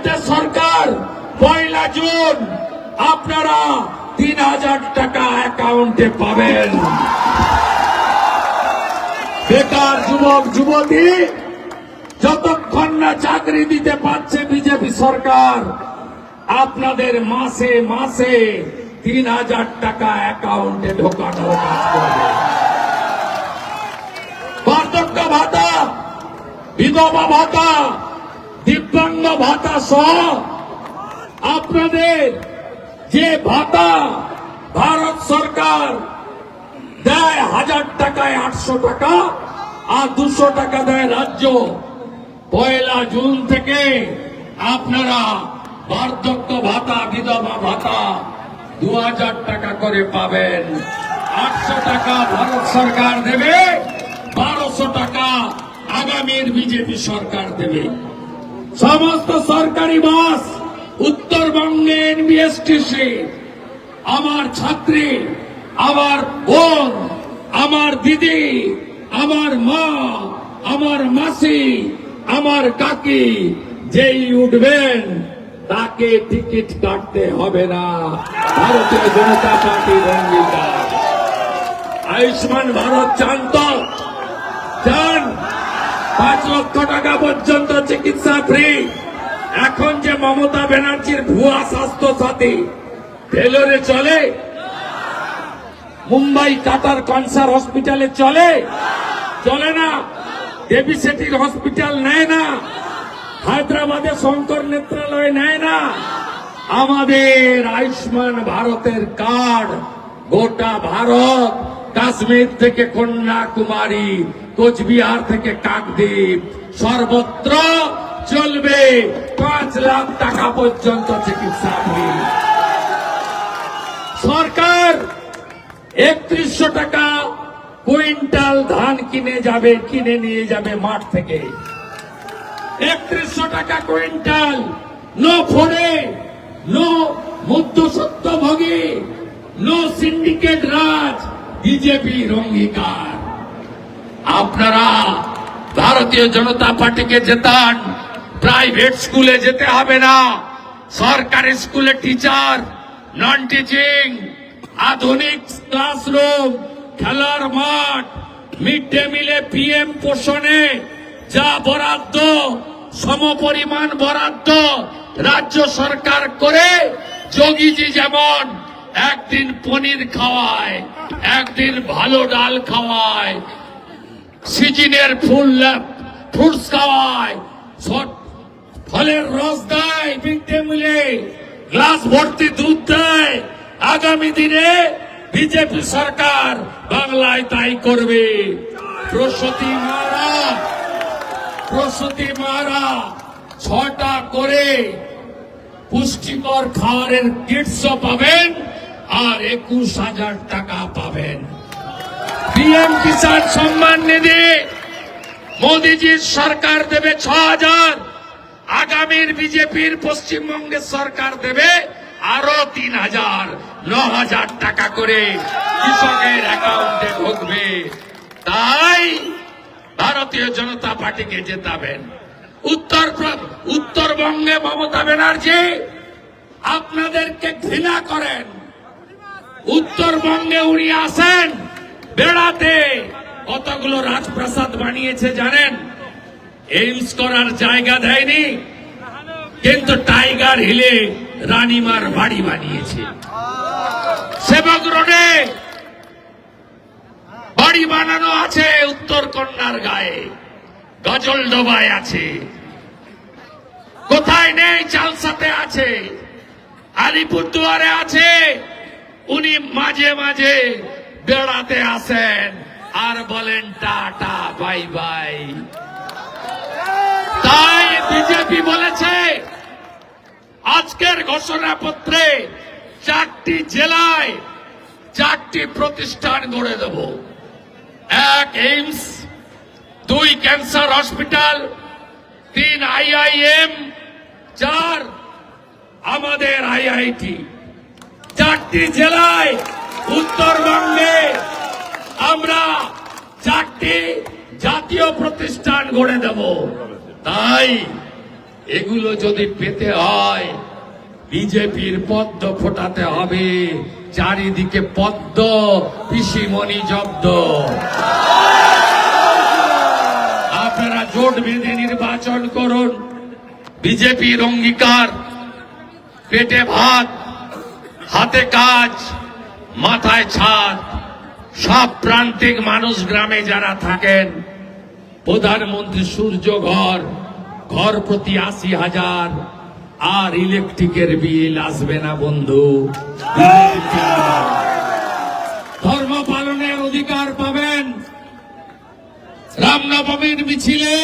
চারটে সরকার 1 জুন আপনারা 3000 টাকা অ্যাকাউন্টে পাবেন। বেকার যুবক যুবতী যতক্ষণ না চাকরি দিতে পারছে বিজেপি সরকার, আপনাদের মাসে মাসে 3000 টাকা অ্যাকাউন্টে ঢোকানোর কাজ করবে। বার্ধক্য ভাতা, বিধবা ভাতা, দিব্যাঙ্গ ভাতা সহ আপনাদের যে ভাতা ভারত সরকার দেয় 1000 টাকায় 800 টাকা আর 200 টাকা দেয় রাজ্য। 1 জুন থেকে আপনারা বার্ধক্য ভাতা, বিধবা ভাতা 2000 টাকা করে পাবেন। 800 টাকা ভারত সরকার দেবে, 1200 টাকা আগামীর বিজেপি সরকার দেবে। সমস্ত সরকারি বাস উত্তরবঙ্গে এনবিএসটিসি আমার ছাত্রী, আমার বোন, আমার দিদি, আমার মা, আমার মাসি, আমার কাকি যেই উঠবেন তাকে টিকিট কাটতে হবে না। ভারতীয় জনতা পার্টির অঙ্গীকার। আয়ুষ্মান ভারত চান তো চান? 5 লক্ষ টাকা পর্যন্ত চিকিৎসা ফ্রি। এখন যে মমতা ব্যানার্জির ভুয়া স্বাস্থ্য সাথী ভেলোরে চলে, মুম্বাই টাটার ক্যান্সার হসপিটালে চলে? চলে না। দেবী সেটির হসপিটাল নেয় না, হায়দ্রাবাদে শঙ্কর নেত্রালয় নেয় না। আমাদের আয়ুষ্মান ভারতের কার্ড গোটা ভারত, কাশ্মীর থেকে কন্যাকুমারী, কোচবিহার থেকে কাকদ্বীপ সর্বত্র চলবে। 5 লাখ টাকা পর্যন্ত চিকিৎসা ফ্রি। সরকার 3100 টাকা কুইন্টাল ধান কিনে নিয়ে যাবে মাঠ থেকে। 3100 টাকা কুইন্টাল। নো ফোড়ে, নো মধ্যস্বত্বভোগী, নো সিন্ডিকেট রাজ, বিজেপির অঙ্গীকার। আপনারা ভারতীয় জনতা পার্টিকে জেতান। প্রাইভেট স্কুলে যেতে হবে না, সরকারি স্কুলে টিচার, নন টিচিং, আধুনিক ক্লাসরুম, খেলার মাঠ, মিড ডে মিলে পিএম পোষণে যা বরাদ্দ সমপরিমাণ বরাদ্দ রাজ্য সরকার করে। যোগীজি যেমন একদিন পনির খাওয়ায়, একদিন ভালো ডাল খাওয়ায়, সিজনের ফ্রুটস খাওয়ায়, ফলের রস দেয়, মিড ডে মিলে গ্লাস ভর্তি দুধ দেয়। আগামী দিনে বিজেপি সরকার বাংলায় তাই করবে। প্রসূতি মারা 6টা করে পুষ্টিকর খাবারের কিটসও পাবেন আর 21,000 টাকা পাবেন। পিএম কিষাণ সম্মান নিধি মোদীজির সরকার দেবে 6,000। আগামীর বিজেপির পশ্চিমবঙ্গের সরকার দেবে আরো 3,000। 9,000 টাকা করে কৃষকের অ্যাকাউন্টে ঢুকবে। তাই ভারতীয় জনতা পার্টিকে জেতাবেন। উত্তরবঙ্গে মমতা ব্যানার্জি আপনাদেরকে ঘৃণা করেন। উত্তরবঙ্গে উনি আসেন বেড়াতে, কতগুলো রাজপ্রাসাদ বানিয়েছে জানেন? এইমস করার জায়গা দেয়নি, কিন্তু টাইগার হিলে রানীমার বাড়ি বানিয়েছে। সেবক রোডে বাড়ি বানানো আছে, উত্তর কন্যার গায়ে, গজলডোবায় আছে, কোথায় নেই? চালসাতে আছে, আলিপুরদুয়ারে আছে। উনি মাঝে মাঝে বেড়াতে আসেন আর বলেন টাটা বাই বাই। তাই বিজেপি বলেছে আজকের ঘোষণাপত্রে 4টি জেলায় 4টি প্রতিষ্ঠান গড়ে দেব। 1 এইমস, 2 ক্যান্সার হসপিটাল, 3 আইআইএম, 4 আমাদের আইআইটি। 4টি জেলায় উত্তরবঙ্গে আমরা 4টি জাতীয় প্রতিষ্ঠান গড়ে দেব। তাই এগুলো যদি পেতে হয় বিজেপির পদ্ম ফোটাতে হবে, চারিদিকে পদ্ম, পিসিমণি জব্দ। আপনারা জোট বেঁধে নির্বাচন করুন। বিজেপির অঙ্গীকার পেটে ভাত, হাতে কাজ, মাথায় ছাদ। সব প্রান্তিক মানুষ গ্রামে যারা থাকেন, প্রধানমন্ত্রী সূর্য ঘর, ঘর প্রতি 80,000, আর ইলেকট্রিকের বিল আসবে না বন্ধু। ধর্ম পালনের অধিকার পাবেন। রামনবমীর মিছিলে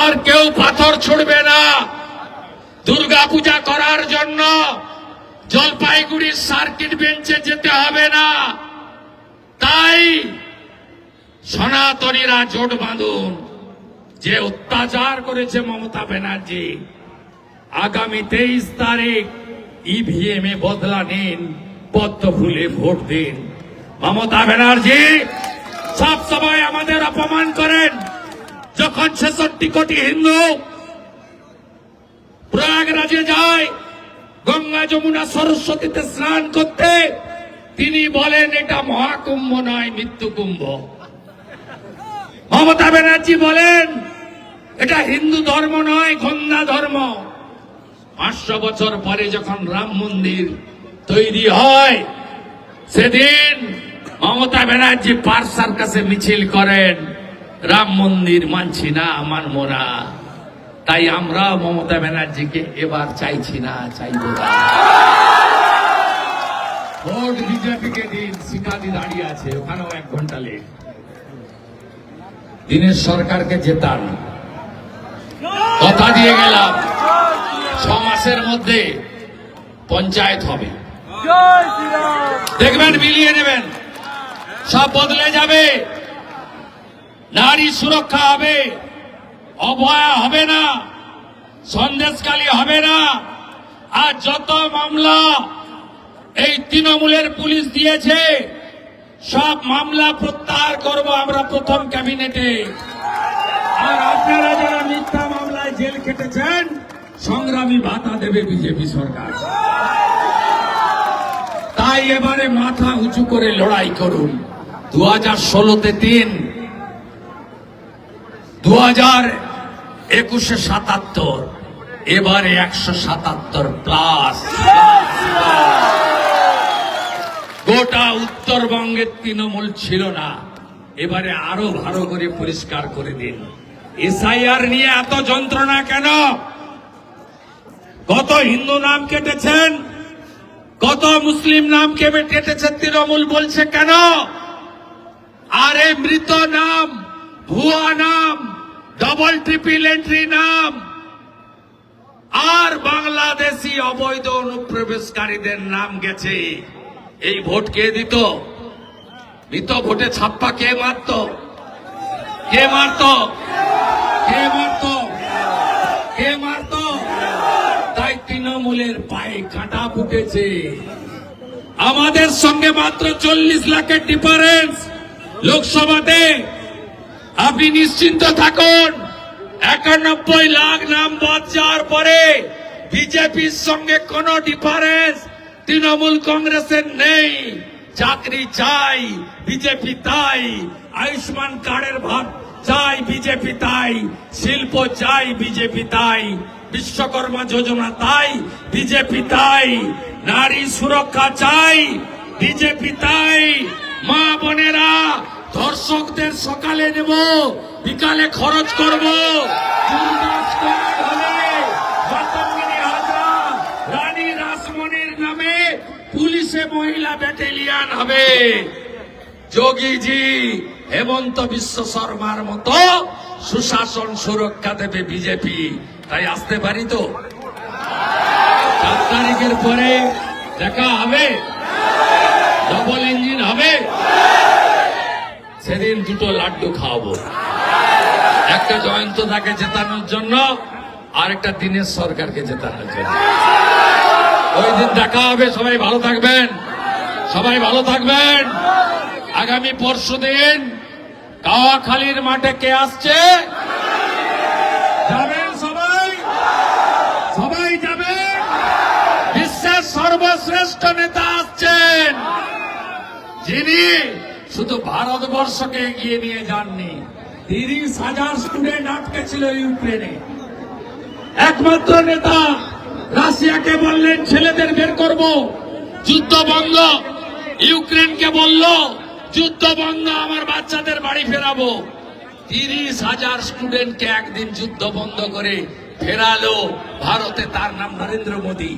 আর কেউ পাথর ছুড়বে না। দুর্গা পূজা করার জন্য জলপাইগুড়ির সার্কিট বেঞ্চে যেতে হবে না। তাই সনাতনীরা জোট বাঁধুন। যে অত্যাচার করেছে মমতা ব্যানার্জি, আগামী 23 তারিখ ইভিএম এ বদলা নিন, পদ্ম ফুলে ভোট দিন। মমতা ব্যানার্জি সব সময় আমাদের অপমান করেন। যখন 66 কোটি হিন্দু প্রয়াগরাজে যায় গঙ্গা যমুনা সরস্বতীতে স্নান করতে, তিনি বলেন এটা মহাকুম্ভ নয়, মৃত্যু কুম্ভ। মমতা ব্যানার্জি বলেন এটা হিন্দু ধর্ম নয়, গন্ধা ধর্ম। 500 বছর পরে যখন রাম মন্দির তৈরি হয়, সেদিন মমতা ব্যানার্জি পার্ক সার্কাসে মিছিল করেন, রাম মন্দির মানছি না, মানব না। তাই আমরা মমতা ব্যানার্জিকে এবার চাইছি না, চাইব না। ভোট বিজেপিকে দিন। শিকারি দাঁড়িয়ে আছে, ওখানেও 1 ঘন্টা লেট। দিনের সরকারকে জেতান, কথা দিয়ে গেলাম। 6 মাসের মধ্যে পঞ্চায়েত হবে, দেখবেন মিলিয়ে নেবেন, সব বদলে যাবে। নারী সুরক্ষা হবে, অভয়া হবে না, সন্দেশখালী হবে না। আর যত মামলা এই তৃণমূলের পুলিশ দিয়েছে, সব মামলা প্রত্যাহার করব আমরা প্রথম ক্যাবিনেটে। আর আপনারা যারা মিথ্যা মামলায় জেল খেটেছেন, সংগ্রামী ভাতা দেবে বিজেপি সরকার। তাই এবারে মাথা উঁচু করে লড়াই করুন। 2016-তে 3, 2021-এ 77, এবারে 177 প্লাস। গোটা উত্তরবঙ্গের তৃণমূল ছিল না, এবারে আরো ভালো করে পরিষ্কার করে দিন। এসআইআর নিয়ে এত যন্ত্রণা কেন? কত হিন্দু নাম কেটেছেন, কত মুসলিম নাম কেটেছেন, তৃণমূল বলছে কেন? আরে মৃত নাম, ভুয়া নাম, ডবল ট্রিপল এন্ট্রি নাম, আর বাংলাদেশি অবৈধ অনুপ্রবেশকারীদের নাম গেছে। এই ভোট কে দিত? মৃত ভোটে ছাপ্পা কে মারত? কে মারত? কে মারত? কে মারত? তাই তৃণমূলের পায়ে কাঁটা ফুটেছে। আমাদের সঙ্গে মাত্র 40 লাখের ডিফারেন্স লোকসভাতে। আপনি নিশ্চিন্ত থাকুন, 91 লাখ নাম বাদ যাওয়ার পরে বিজেপির সঙ্গে কোনো ডিফারেন্স তৃণমূল কংগ্রেসের নেই। চাকরি চাই বিজেপি তাই, আয়ুষ্মান কার্ডের ভাগ চাই বিজেপি তাই, শিল্প চাই বিজেপি তাই, বিশ্বকর্মা যোজনা তাই বিজেপি তাই, নারী সুরক্ষা চাই বিজেপি তাই। মা বোনেরা, ধর্ষকদের সকালে নেব, বিকালে খরচ করব। রানী রাসমণির নামে পুলিশে মহিলা ব্যাটালিয়ন হবে। যোগীজি, হেমন্ত বিশ্ব শর্মার মতো সুশাসন সুরক্ষা দেবে বিজেপি। তাই আসতে পারি তো? 7 তারিখের পরে দেখা হবে, ডবল ইঞ্জিন হবে। সেদিন 2টো লাড্ডু খাওয়াবো, একটা জয়ন্তদাকে জেতানোর জন্য, আর একটা দিনের সরকারকে জেতানোর জন্য। ওই দিন দেখা হবে। সবাই ভালো থাকবেন, সবাই ভালো থাকবেন। আগামী পরশুদিন কাওয়াখালীর মাঠে কে আসছে? যাবেন সবাই? জ্যেষ্ঠ নেতা আসছেন, যিনি শুধু ভারতবর্ষকে এগিয়ে নিয়ে যাননি, 30,000 স্টুডেন্ট আটকে ছিল ইউক্রেনে। একমাত্র নেতা রাশিয়াকে বললেন ছেলেদের বের করব, যুদ্ধ বন্ধ। ইউক্রেনকে বলল যুদ্ধ বন্ধ, আমার বাচ্চাদের বাড়ি ফেরাবো। 30,000 স্টুডেন্টকে একদিন যুদ্ধ বন্ধ করে ফেরালো ভারতে, তার নাম নরেন্দ্র মোদী।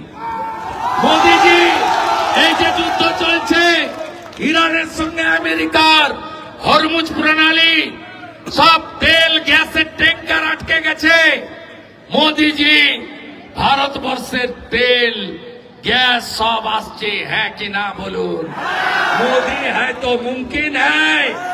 মোদীজি, এই যে যুদ্ধ চলছে ইরানের সঙ্গে আমেরিকার, হরমুজ প্রণালী, সব তেল গ্যাসের ট্যাঙ্কার আটকে গেছে। মোদীজি, ভারতবর্ষের তেল গ্যাস সব আসছে, হ্যাঁ কি না বলুন? মোदी है तो मुमकिन है।